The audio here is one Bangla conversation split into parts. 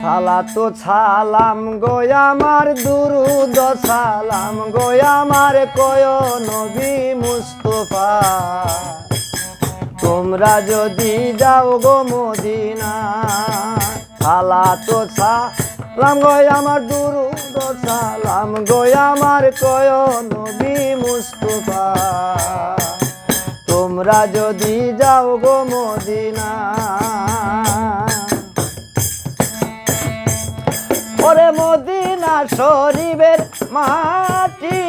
সালাতু সালাম গো আমার দুরুদ সালাম গো আমার কয় নবী মুস্তাফা তোমরা যদি যাও গো মদিনা সালাতু সালাম গো আমার দুরুদ সালাম গো আমার কয় নবী মুস্তাফা তোমরা যদি যাও গো মদিনা ওরে মদিনা শরীফের মাটি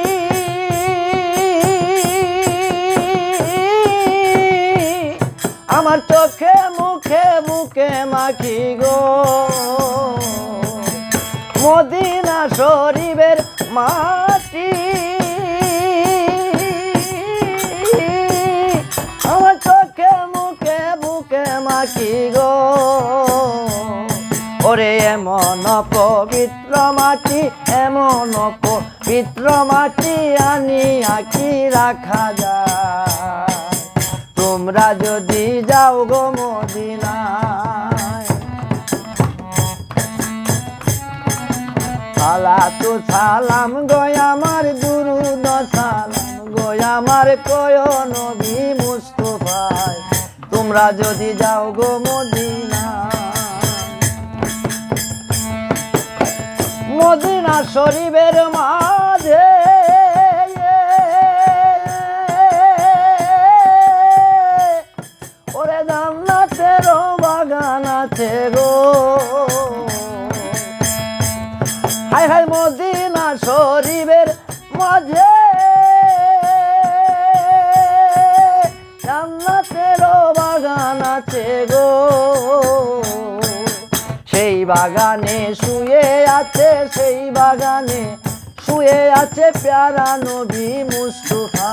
আমার চোখে মুখে বুকে মাখি গো মদিনা শরীফের মাটি আমার চোখে মুখে বুকে মাখি গো ওরে এমন পবিত্র মাটি এমন পবিত্র মাটি আনিয়া কি রাখা যায় তোমরা যদি যাও গো মদিনায় সালাতু সালাম গো আমার দুরুদ সালাম গো আমার কয় নবী মুস্তাফা তোমরা যদি যাও গো মদিনায় মদিনা শরীফের মাঝে ওরে জান্নাতের বাগান আছে গো হায় হায় মদিনা শরীফের মাঝে জান্নাতের বাগান আছে গো সেই বাগানে শুয়ে আছে সেই বাগানে শুয়ে আছে প্যারা নবী মুস্তাফা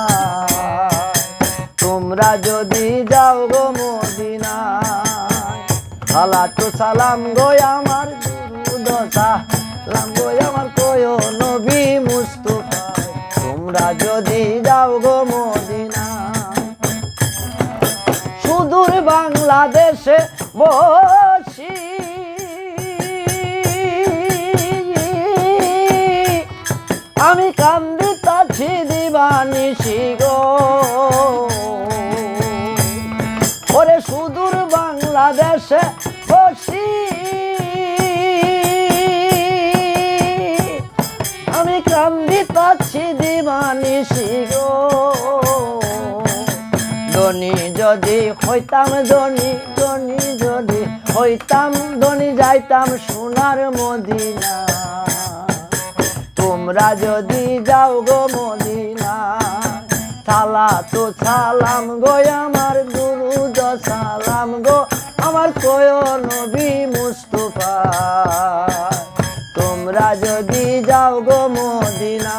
তোমরা যদি যাও গো মদিনায় সালাতু সালাম গো আমার দুরুদ সালাম গো আমার কয় নবী মুস্তাফা তোমরা যদি যাও গো মদিনায় সুদূর বাংলাদেশে বসি আমি কান্দিতাছি দিবানিশি গো ওরে সুদূর বাংলাদেশে বসি আমি কান্দিতাছি দিবানিশি গো ধনী যদি হইতাম ধনী ধনী যদি হইতাম ধনী যাইতাম সোনার মদিনা তোমরা যদি যাও গো মদিনা সালাতু সালাম গো আমার দুরুদ সালাম গো আমার কয় নবী মুস্তাফা তোমরা যদি যাও গো মদিনা।